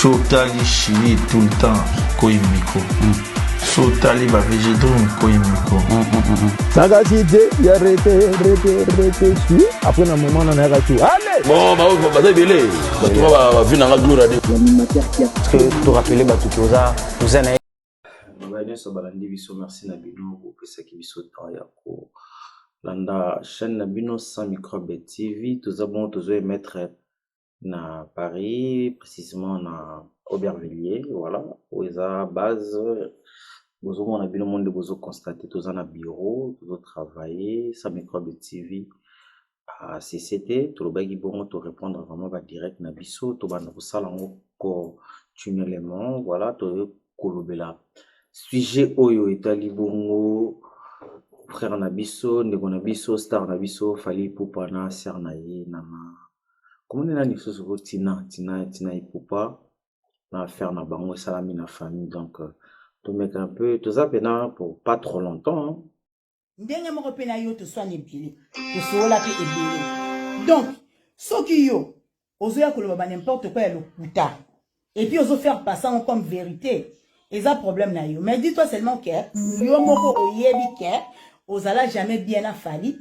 Sotali chili tout le temps, koimiko. Sotali ba végétaux, koimiko. Ça va citer, il y a arrêté, su. Après un moment, on a arrêté. Allez! Bon, bah, c'est belé. Bah, tu vas venir dans la gloire. Parce que tu rappelles, bah, tout ça, vous en avez. Merci Nabino pour ce qui est temps. Landa chaîne Nabino sans microbe TV, tout d'abord tous mettre na Paris, précisément na Aubervilliers, voilà, où ils a base. Vous avez Nabino monde vous constater tous en bureau, tous travailler sans microbe TV à CCT, tout le bagi bon tout répondre vraiment va direct Nabiso, tout va nous salango continuellement, voilà, tout kolobela. Sujet oyo etali bongo frère Nabiso, ndeko Nabiso, star Nabiso, Fally Ipupa na sœur na ye nana. Comment on a dit ça sur Tina Ipupa na faire na bango salami na famille donc tout mec un peu tout ça pendant pour pas trop longtemps. Ndenge moko pena yo to soigne bien. To sola pe ebele. Donc, soki yo ozoya koloba ba n'importe quoi ya lokuta. Et puis ozo faire passer comme vérité. Et ça problème na yo. Mais dis-toi seulement que yo moko oyebi ke ozala jamais bien à Fally.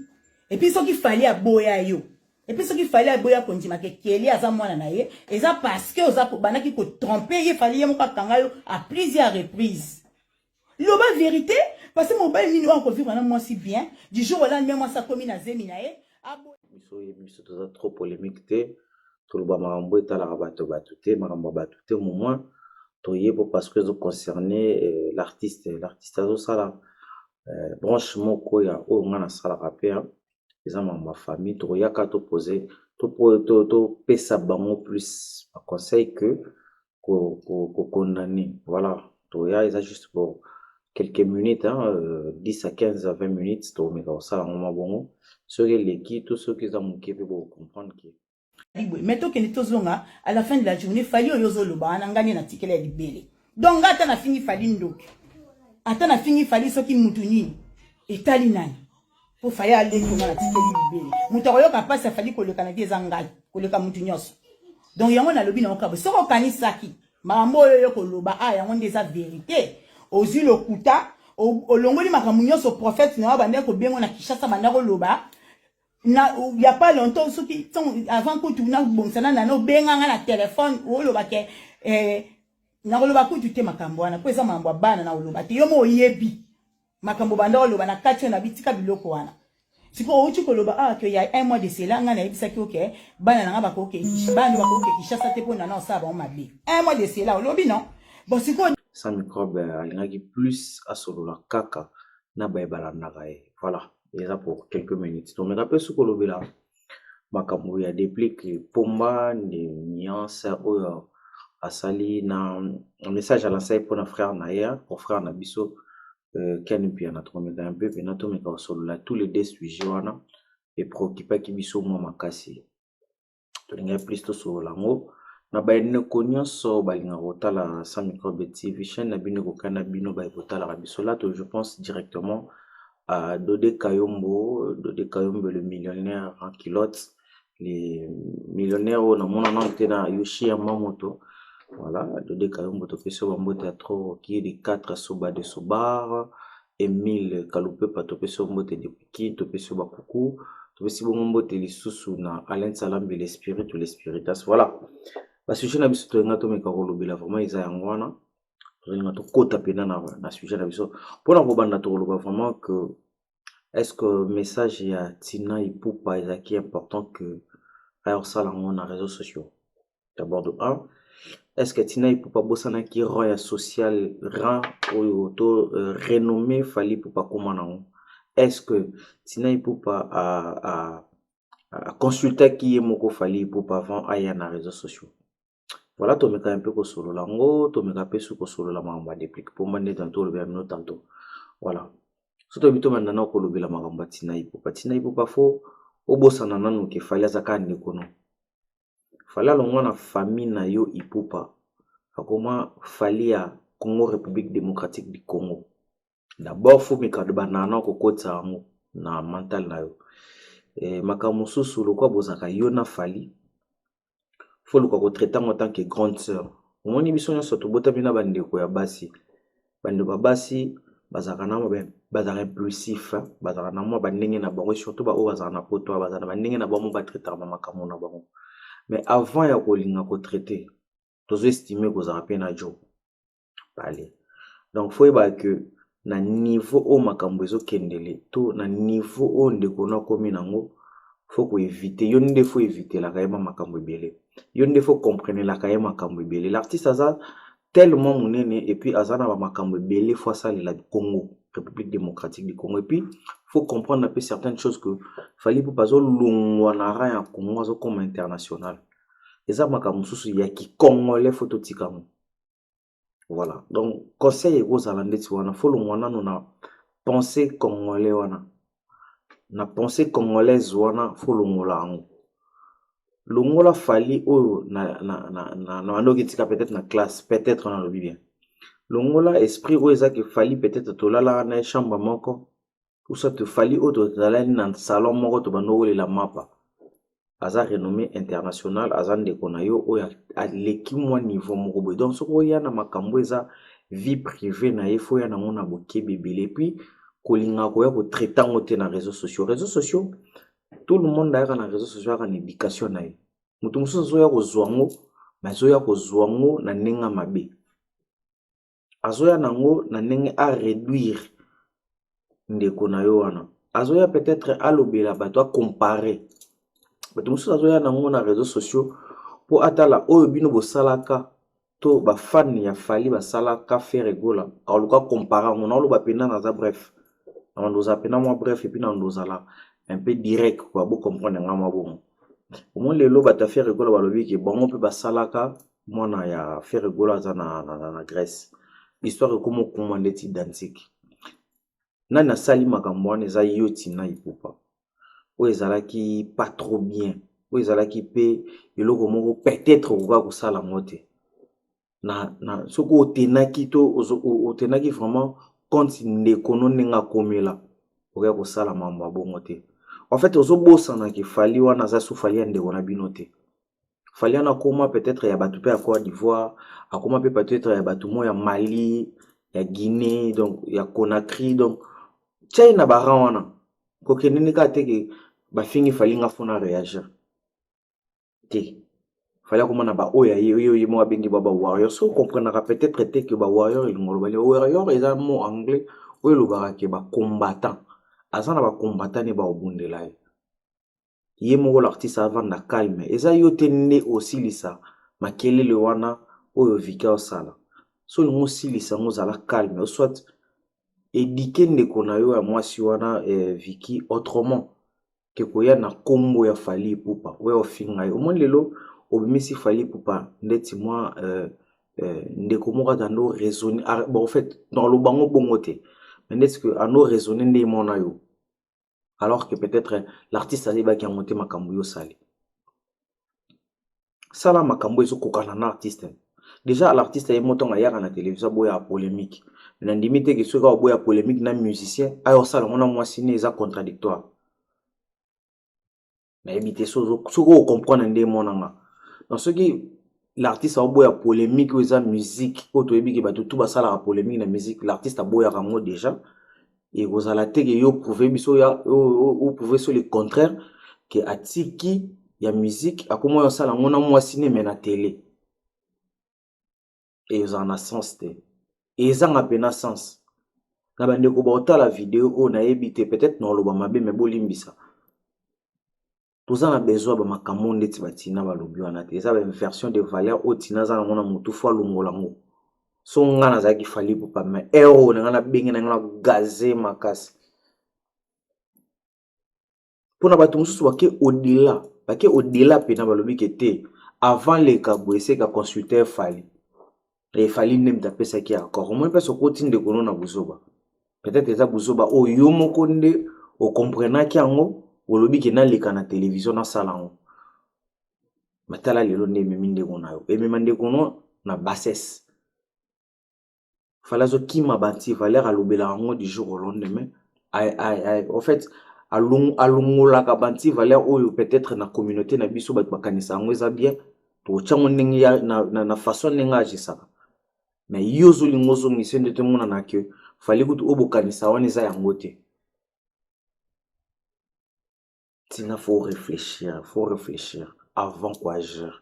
Et puis ce qui fallait à boya yo. Et puis ce qui fallait à boya kontima ke keli aza mwana na ye. Et ça parce que oza banaki ko tromper ye fallait mo kanga yo à plusieurs reprises. Loba vérité parce que mon bail mino encore vivre na moi si bien. Du jour au lendemain moi ça comme na zemi na ye. Miso toza trop polémique té. Tout le ba marambo eta la rabato batute marambo batute au moins parce que vous concernez l'artiste à ça branche moko ya o ngana sala rapper les gens ma famille to ya ka to poser to pesa bango plus un conseil que condamner voilà to ya ils juste pour quelques minutes 10 à 15 à 20 minutes to me ka sala ngoma bongo ceux qui tous ceux qui ont manqué pour comprendre que mais to keni tozonga à la fin de la journée Fally oyozo loba na ngani na tikele ya libele donc ata na fini Fally ndoki ata na fini Fally soki mutu nini etali nani po Fally ale ko na tikele libele mutu oyoka pasa Fally ko leka na vie zangai ko leka mutu nyoso donc yango na lobi na okabo soko kanisaki mambo oyo ko loba yango ndeza vérité ozi lokuta olongoli makambo nyoso prophète na bande ko bengo na Kishasa banda ko loba. Il n'y a pas longtemps, ceux qui sont avant que tu n'as bon ça n'a no benga na téléphone ou le baké na lo baku tu te makambo na kweza mambo bana na lo bati yo mo yebi makambo banda lo bana katio na bitika biloko wana siko uchi ko lo ba que il y a un mois de cela ngana yebisa ki OK bana na ba ko OK bana ba ko OK Kishasa te pona na ça ba mabe un mois de cela lo bi non bon siko sans microbe alingaki plus à solo la kaka na ba balanda gae voilà. Et ça pour quelques minutes. Donc, je me rappelle ce que l'on a makambo ya déplique pomba ni nuance oyo asali na un message à lancer pour notre frère Naya pour frère Nabiso Ken puis na trop un peu puis na to me ka solo là tous les deux sujets wana et préoccupé ki biso mo makasi. To linga plus to solo lango na ba ne konyoso balinga rotala sans microbe TV chaîne na bino ko kana bino ba rotala biso là je pense directement à Dodé Kayombo, le millionnaire en culotte, les millionnaires on a mon nom na Yoshi Yamamoto, voilà, Dodé Kayombo to peso bambo théâtre qui est de 4 soba de sobar, Emile Kalupé pa to peso bambo de Piki, to peso bakuku, to peso bambo de lisusu na Alain Salambe l'esprit ou l'espiritas, voilà. Parce que je n'ai pas besoin de ngato me karolo bila vraiment ils a ngwana. Kota pena na sujet na biso pour na kobanda to loba vraiment que est-ce que message ya Tina Ipupa est important que alors ça là on a réseaux sociaux d'abord de un est-ce que Tina Ipupa bosana ki roya social rang auto renommé Fally Ipupa comment non est-ce que Tina Ipupa a consulté qui est moko Fally Ipupa avant aya na réseaux sociaux. Voilà, tu me un peu que solo lango, tu me rappelles ce que solo la mamba déplique pour m'amener tantôt le bien tantôt. Voilà. Surtout bito maintenant ko lobi la mamba Tina Ipupa fo obosa nananu ke Fally azaka ndikono. Fally alongwa na famille na yo Ipupa. Akoma Fally ya Congo République démocratique du Congo. D'abord faut me kadba nana ko kota na mental na yo. Makamusu solo kwa bozaka yo na Fally. Faut le traiter en tant que grande sœur. omoni biso nyonso tobotami na bandeko ya basi bandeko ya basi bazalaka na bazalaka impulsif bazalaka na mwa bandenge na bango surtout baoyo bazalaka na poto bazalaka na bandenge na bango batraitaka makambo na bango mais avant ya kolinga kotraite tozoestime kozala mpe na jo bale donc faut yeba que na niveau oyo makambo ezokendele to na niveau oyo ndeko na komi nango faut koevite yo nde faut evitelaka ye makambo ebele yo nde faut comprenelaka ye makambo ebele l'artiste aza tellement monene et puis aza na bamakambo ebele faut asalela Congo République démocratique du Congo et puis faut comprendre un peu certaines choses que fali po bazolongwa na rang ya Congo azokoma international eza makambo mosusu ya kikongolais faut totika ngo voilà donc conseil ekozala ndeti wana faut longwa nano na pensée congolais wana na pensée congolaise wana faut longola yango longola fali oyo na bandoki tika peut-être na classe peut-être na lobi bien longola esprit oyo ezaki fali peut-être tolala na chambre moko ou soit te fali oyo tozalani na salon moko tobandokolela mapa aza renommé international aza ndeko na yo oyo aleki mwa niveau moko boye donc soki oya na makambo eza vie privée na ye fo ya nango na bokebi ebele puis kolinga koya kotraite yango te na réseaux sociaux tout le monde ayaka na réseaux sociaux ayaka na éducation na ye moto mosusu azoya kozwa ngo mais azoya kozwa ngo na ndenge mabe azoya nango na ndenge a réduire ndeko na yo wana azoya peut-être alobela bato comparer bato mosusu azoya nango na réseaux sociaux po atala oyo bino bosalaka to bafani ya fali basalaka faire egola aluka comparer ngo naoloba pena naza bref naondoza pena mwa bref et puis naondozala un peu direct quoi bo comprendre nga mwa bongo au moins lelo bata faire egola balobi ke bango mpe basalaka mwana ya faire egola aza na Grèce histoire ekoma okuma ndeti identique nani asali makambo wana eza yo tina ipupa oyo ezalaki pas trop bien oyo ezalaki mpe eloko moko peut-être okoka kosala ngo te soki otenaki to otenaki vraiment compte ndeko no ndenge akomela okoya kosala mambo ya bongo te en fait ozobosanaki fali wana aza so fali ya ndeko na bino te fali wana akoma peut-être ya bato mpe ya Côte d'Ivoire akoma mpe peut-être ya bato mo ya Mali ya Guinée donc ya Conakry donc tshai na baran wana kokende nika teke bafingi fali nga fona réagir te fali akomona ba oya yo mo abengi ba warrior so comprenera peut-être te que ba warrior il ngolo bali warrior eza mo anglais oyo lobaka ke ba combattant azana ba combattant ne ba obundela ye moko l'artiste avant na calme eza yo te nde osilisa makelele wana oyo vika osala so lingo osilisa ngo zala calme soit éduquer ndeko na yo ya mwasi wana Viki autrement ke koya na kombo ya fali pupa oyo ofinga ye omoni lelo obimisi fali pupa ndeti mwa ndeko moko atando raisonner bon en fait dans le bango bongo te mais ndeti que ando raisonner nde mona yo alors que peut-être l'artiste a qui a monté makambo yo sali sala makambo ezo kokana na artiste déjà l'artiste est monté ngaya na télévision boya polémique na ndimite ke soka boya polémique na musicien ayo sala mona mwasi ne eza contradictoire na ebité soko comprendre nde monanga dans ce qui l'artiste a boya polémique ou eza musique oto ebiki bato tout basala la polémique na musique l'artiste a boya rango déjà et vous allez te yo prouver biso ya ou prouver sur le contraire que atiki ya musique akomo yo sala ngona mwasi ne mena télé et ils en a sens te et ils en a pena sens na bande ko bota la vidéo o na ebité peut-être non loba mabe mais bolimbisa tous en a besoin ba makambo ndeti batina balobi wana te eza ba version de valeur o tina za ngona mutu fo longola ngo so ngana zaki fali pupa mais ero ngana bengi ngana gazé makasi pona bato mususu bake au-delà pena balobi ke te avant les kabwese ka consulter fali et fali nem ta pesa ki accord moi pesa ko tinde kono na buzoba peut-être eza buzoba o yo moko nde o comprendre ki ango olobi ke na leka na télévision na salango matala lelo nde miminde kona yo e memande kono na bassesse falazo kima banti valeur alobela ngo du jour au lendemain en fait alungola ka banti valeur oyo peut-être na communauté na biso bat bakanisa ngo eza bien to chango ndenge ya na façon ndenge agisaka mais yozo lingozo ngisende te mona na ke fallait que obokanisa wana eza yango te. Tina faut réfléchir avant quoi agir.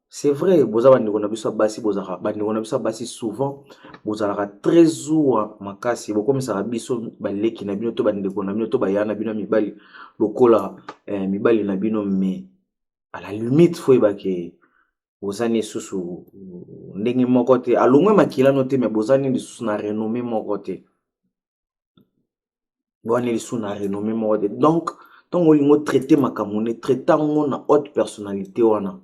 C'est vrai, boza bandeko na biso basi bozaka bandeko na biso basi souvent bozalaka très zoua makasi bokomisa biso baleki na bino to bandeko na bino to bayana bino mibali lokola mibali na bino mais à la limite faut ebake bozani susu ndenge moko te alongwe makila no te mais bozani lisusu na renommée moko te boni lisusu na renommée moko te donc tant olingo traiter makamone traitant ngo na haute personnalité wana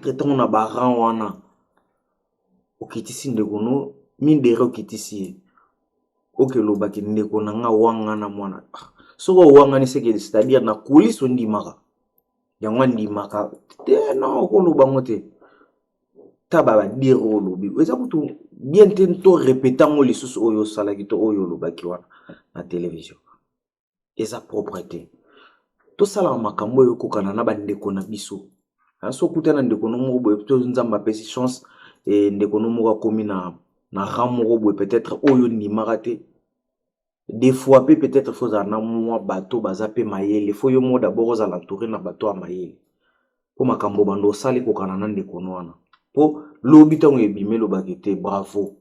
traitant na baran wana okitisi ndeko no mindere okitisi okelobaki ndeko na nga wanga na mwana soko wanga ni seke c'est-à-dire na coulisse ondimaka yango ndimaka te non koloba ngote taba ba dire olobi eza kutu bien tento répétant ngo lisusu oyo salaki to oyo lobaki wana na télévision eza propreté to sala makambo yo kokana na bandeko na biso so kutana ndeko no mo boye to nzamba pesi chance et ndeko no mo komi na ramo boye peut-être oyo ndimaka te des fois peut-être faut na moi bateau bazape mayele faut yo mo d'abord aux alentours na bateau a mayele po makambo bando sali kokana na ndeko no wana po lobi tango ebime lo bakete bravo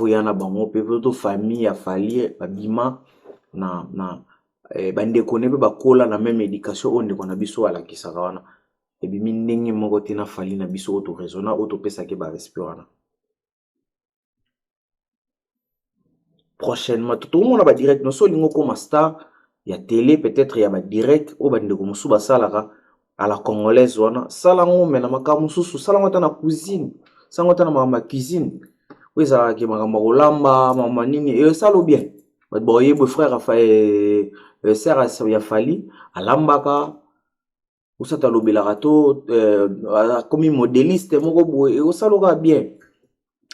yana bango pe to famille ya fali babima na bandeko ne be bakola na même éducation on ndeko na biso ala kisaka wana ebimi ndenge moko te na fali na biso auto raisonna auto pesa ke ba respect wana prochainement tout le monde ba direct no so lingo comme star ya télé peut-être ya ba direct o bandeko musu ba salaka à la congolaise wana salango mena makamu susu salango ta na cuisine salango ta na mama cuisine weza ke makamba kolamba mama nini e salo bien ba boye bo frère Raphaël sœur ya fali alambaka usata lobela rato comme modéliste moko boye e saloka bien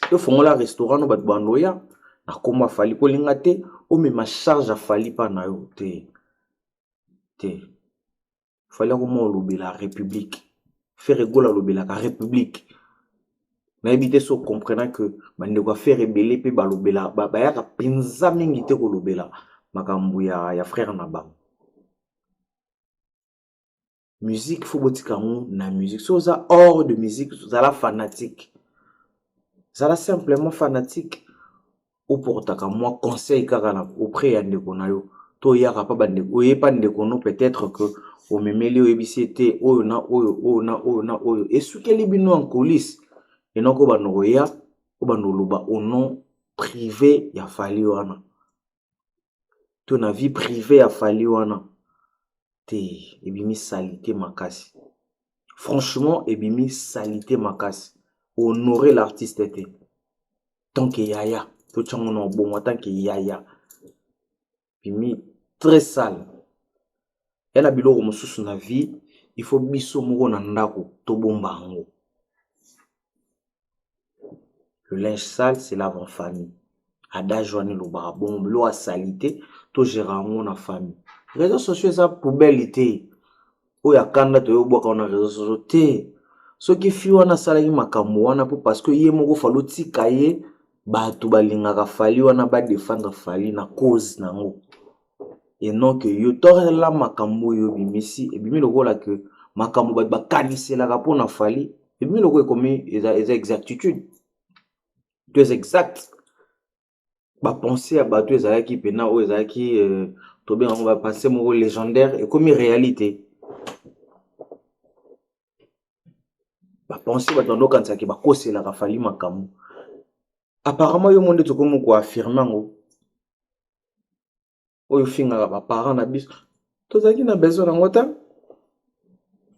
to fongola restaurant no bat bandoya na koma fali ko linga te o me ma charge a fali pa na yo te fallait comment lobby la république faire rigoler lobby la république na éviter so comprenant que bande ko faire rebeller pe ba lobby la ba ya ka penza mingi te ko lobby la makambu ya frère na ba musique faut botika na musique so za hors de musique za la fanatique za la simplement fanatique ou portaka moi conseil kaka na auprès ya ndeko na yo to yaka pa bande oye pa ndeko no peut-être que o memeli o ebisete oyo na oyo esukeli bino en coulisses et non ko banoko ya ko banoloba au nom privé ya fali wana to na vie privée ya fali wana te ebimi salité makasi franchement ebimi salité makasi honorer l'artiste te tant que yaya to chango no bon tant que yaya bimi très sale. Elle a biloko mosusu na vie, il faut biso moko na ndako to bomba ngo. Le linge sale c'est lave en famille. Adage wani lo ba bon lo a salité to gérer ngo na famille. Réseaux sociaux ça poubelle té. O ya kanda to yo boka na réseaux sociaux té. Ce qui fi wana salaki makambo wana po parce que ye moko falo tika ye bato balingaka fali wana ba défendre fali na cause na ngo. Et non que yo tore la makambo yo bimisi et bimi lokola que makambo ba kanise la rapport na fali et bimi lokola comme exactitude deux exact ba penser à bateau ezalaki pena o ezalaki to bien on va penser mo légendaire et comme réalité ba penser ba tondo kanisa ki ba kosela ka fali makambo apparemment yo monde to comme ko affirmer ngo oyo finga ba parents na biso tozaki na besoin na ngota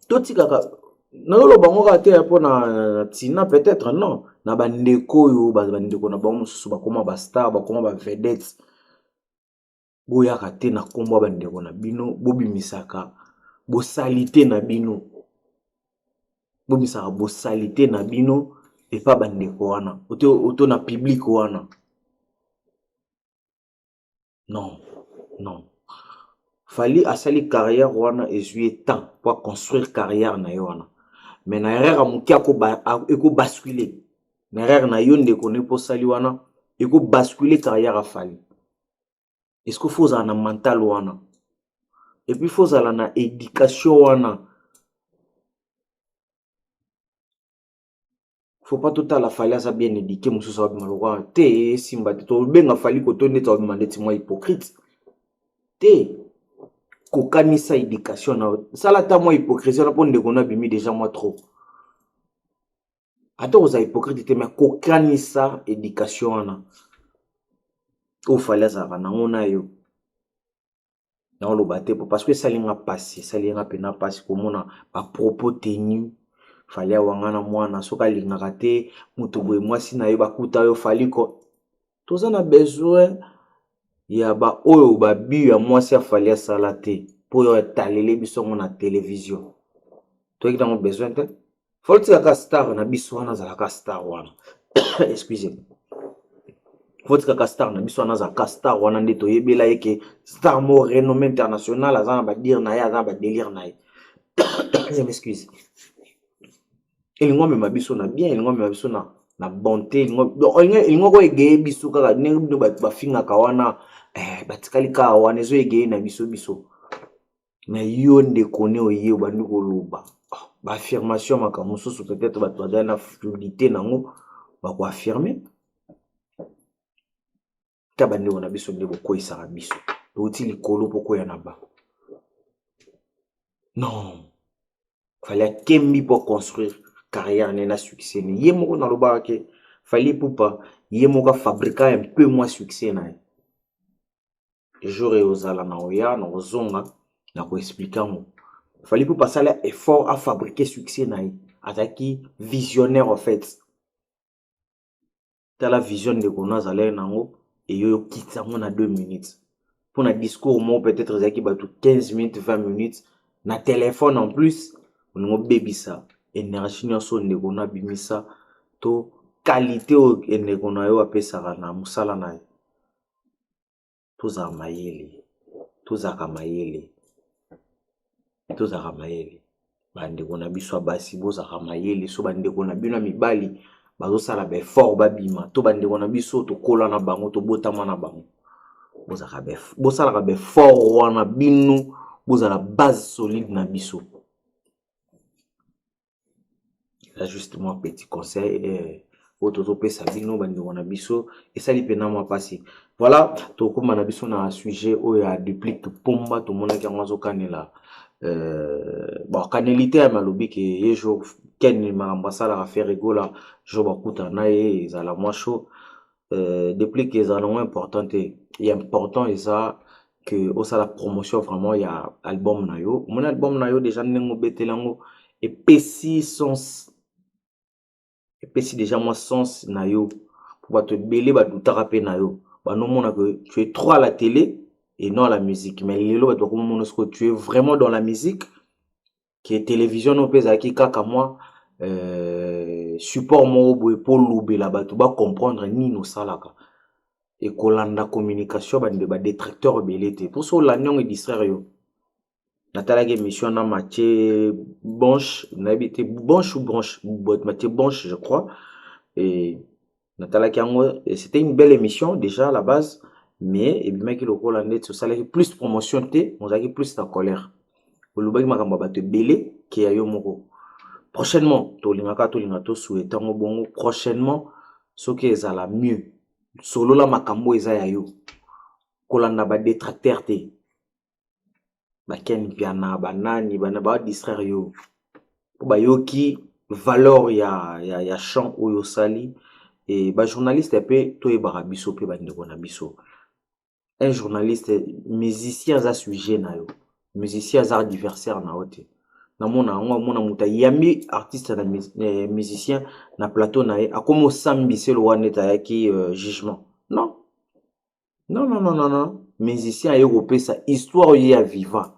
totikaka na lo bango ka te po na tina peut-être non na bandeko yo bandeko na bango mususu ba koma ba star ba koma ba vedettes boya ka te na kombo bandeko na bino bobimisaka bo salité na bino bobimisaka bo salité na bino et pas bandeko wana auto na public wana non Fali asali carrière wana ezui temps pour construire carrière na yo wana. Mais na erreur amuki eko basculer. Na erreur na yo ndeko ne po sali wana eko basculer carrière a Fali. Est-ce que faut un mental wana? Et puis faut na éducation wana. Faut pas tout à la Fali ça bien éduqué musu sa malwa te simba te to benga Fali ko to ndeta demander ti moi hypocrite. Te kokanisa éducation na sala ta moi hypocrisie na pon ndeko na bimi déjà moi trop. Attends aux hypocrite te mais kokanisa éducation wana. O Fali za na ngona yo. Na lo baté parce que ça linga passé, ça linga pena passé komona ba propos tenus. Fali wangana mwana soka lingaka te mutu boye mwasi na yo bakuta yo Fali ko toza na besoin ya ba oyo ba bi ya mwasi ya Fali asala te po yo talele biso na télévision to ki dans besoin te faut que ka star na biso wana za ka star wana excusez faut que ka star na biso wana za ka star wana nde to yebela yeke star mo renommé international azana ba dire na ya azana ba délire na ye je m'excuse. Il ngombe mabiso na bien, il ngombe mabiso na bonté, il ngombe ege biso kaka ne ba finga kawana batikali ka wana zo ege na biso biso. Mais yo ndekone oye bandi ko loba. Ba affirmation makamuso so peut-être ba toza na fluidité nango ba ko affirmer. Ta bandi na biso ndebo ko isara biso. Oti likolo poko ya na ba. Non. Fallait kembi pour construire carrière na succès ni yemoko na loba ke Fali Ipupa yemoka fabriquer un peu moins succès na jour et ozala na oya na ozonga na ko expliquer mo Fali Ipupa sala effort à fabriquer succès na ataki visionnaire en fait ta la vision de kona zala nango et yo kitsa mo na 2 minutes pour un discours mo peut-être zaki batu 15 minutes 20 minutes na téléphone en plus on baby ça énergie nyonso ndeko na bimisa to qualité o ndeko na yo apesaka na musala na ye tozaka mayele bandeko na biso basi bozaka mayele so bandeko na bino mibali bazosala ba effort babima to bandeko na biso tokola na bango to botama na bango bozalaka ba effort wana bino bozala base solide na biso. Là justement petit conseil auto pesa bino bandi wana biso et ça li pena moi passer voilà to ko mana biso na sujet o ya duplique pomba to mona ki ngwazo kanela bon kanelité ya malobi ke yejo ken mambasala a faire rigola jo bakuta na ye za la moi chaud duplique les alons important et important et ça que au ça la promotion vraiment il y a album na yo mon album na yo déjà nengo betelango et pesi sens et puis si déjà moi sens na yo pour te belé ba doutara pe na yo ba non mona que tu es trop à la télé et non à la musique mais lelo ba to comme mon que tu es vraiment dans la musique qui est télévision no pesa ki kaka moi support mo bo pour lobela ba to ba comprendre ni no salaka et kolanda communication ba détracteur belete pour so la nyong et distraire yo Nathalie émission na Mathieu Bonche, n'habité Bonche ou Branche, Mathieu Bonche je crois. Et Nathalie Kiango, c'était une belle émission déjà à la base, mais et bien que le Hollandais sur ça plus promotion té, on a plus de colère. Au Lubagi makamba te belé qui a yo moko. Prochainement, to lingaka to souhaitant bongo prochainement ce qui est à la mieux. Solo la makambo eza ya yo. Kolanda ba détracteur té. Baken piana banani bana ba distraire yo ba yoki valeur ya chant oyo sali et ba journaliste pe to e barabiso pe ba ndeko na biso un journaliste musicien za sujet na yo musicien za adversaire na ote na mona muta yami artiste na musicien na plateau na e akomo sambi selo waneta yaki jugement non musicien ayo pesa histoire ya vivant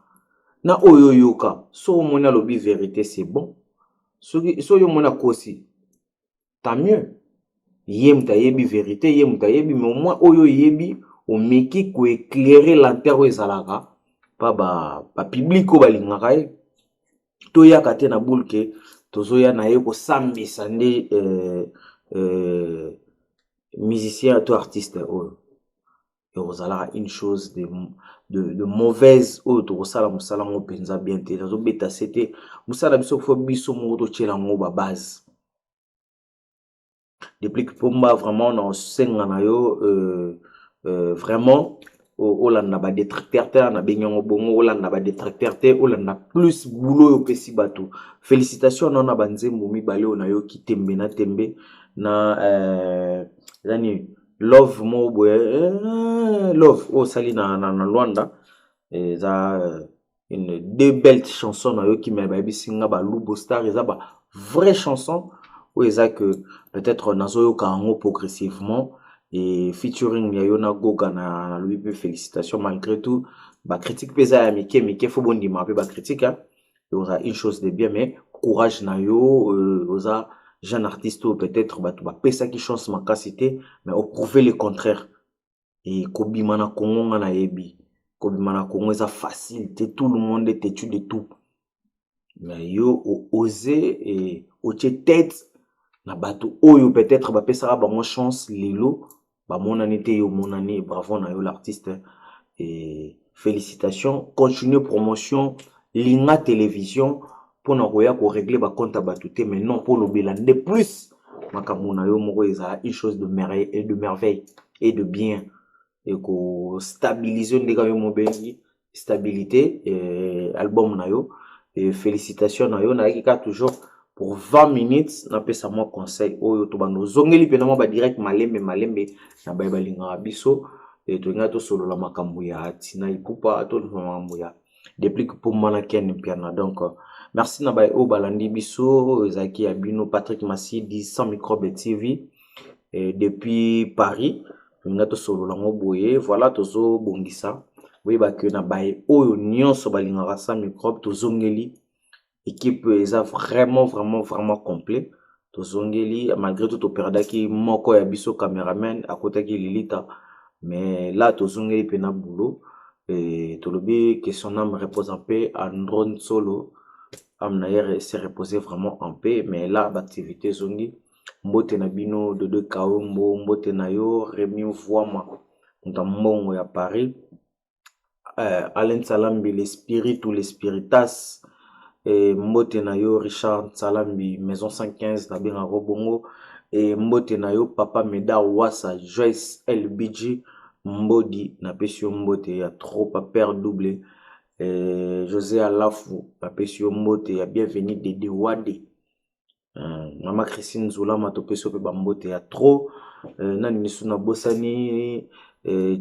na oyo yoka so mona lobi vérité c'est bon so yo mona kosi tant mieux yem ta yebi vérité yem ta yebi mais au moins oyo yebi o meki ko éclairer lanterne ezalaka pa ba public o balingaka ye toyaka te na boule ke tozoya na ye kosambisa nde musicien to artiste oyo ekozalaka une chose de mauvaise oyo tokosala mosala ngo mpenza bien te tozobeta se te mosala biso fo biso moko totyela yango babase depuis que Pomba vraiment na osenga na yo vraiment olanda ba détracteur te na benyango bongo olanda ba détracteur te olanda plus boulot yo pesi bato félicitations na banzembo mibale na yo ki tembe na tembe na yani love mo boye love o sali na Luanda za une deux belles chansons na yo ki me ba bisinga ba Lubo Star eza ba vraie chanson ou eza que peut-être nazo yo kango progressivement et featuring ya Yona Goga na lui félicitations malgré tout ba critique pesa ya mike faut bondi ma ba critique hein aura une chose de bien mais courage na yo oza jeune artiste ou peut-être ba pesa qui chance makasité mais au prouver le contraire et kobima na Congo na yebi kobima na Congo eza facile tout le monde est têtu de tout mais yo oser et au tête na bato oyo peut-être ba pesa ba mo chance lelo ba monani te yo monani bravo na yo l'artiste et félicitations continue promotion linga télévision pour na koya ko régler ba compte bato te mais non pour lobela de plus makambo na yo moko eza une chose de merveille et de bien et ko stabiliser ndeka yo mobengi stabilité album na yo et félicitations na yo na ki ka toujours pour 20 minutes na pesa moi conseil oyo to bano zongeli pe na ba direct malembe na ba balinga biso et to ngato solo la makambo ya tina ipupa to makambo ya depuis que pour mana ken piana donc merci na ba o balandi biso ezaki ya bino Patrick Masidi sans microbe TV et depuis Paris ngato solo la moboye voilà tozo bongisa oui ba que na ba oyo nyonso balinga sans microbe to zongeli équipe est vraiment complet to zongeli malgré tout to perdaki moko ya biso cameraman à côté qui Lilita mais là to zongeli pena boulot et to lobi que son âme repose en paix Andron Solo amnayer s'est reposé vraiment en paix mais là l'activité zongi mbote na bino de Kaombo mbote na yo Rémi Voama ndambongo ya Paris Alain Salambi l'esprit ou l'espiritas et mbote na yo Richard Salambi maison 115 na benga Robongo et mbote na yo Papa Meda Wassa Joyce LBG mbodi na pesio mbote ya trop à père doublé José Alafu na pesio mbote ya bienvenue de Wade Mama Christine Zoula ma to pesio pe mbote ya trop nani nisuna bosani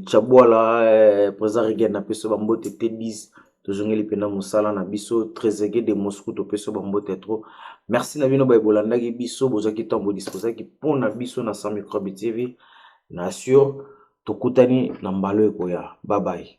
Chabwala président na peso ba mbote T10 tozongeli pena musala na biso trésorier de Moscou to peso ba mbote trop merci na bino ba bolanda ki biso bozaki tambo disposer ki pona biso na Sans Microbe TV na sûr tokutani na mbalo ekoya bye bye.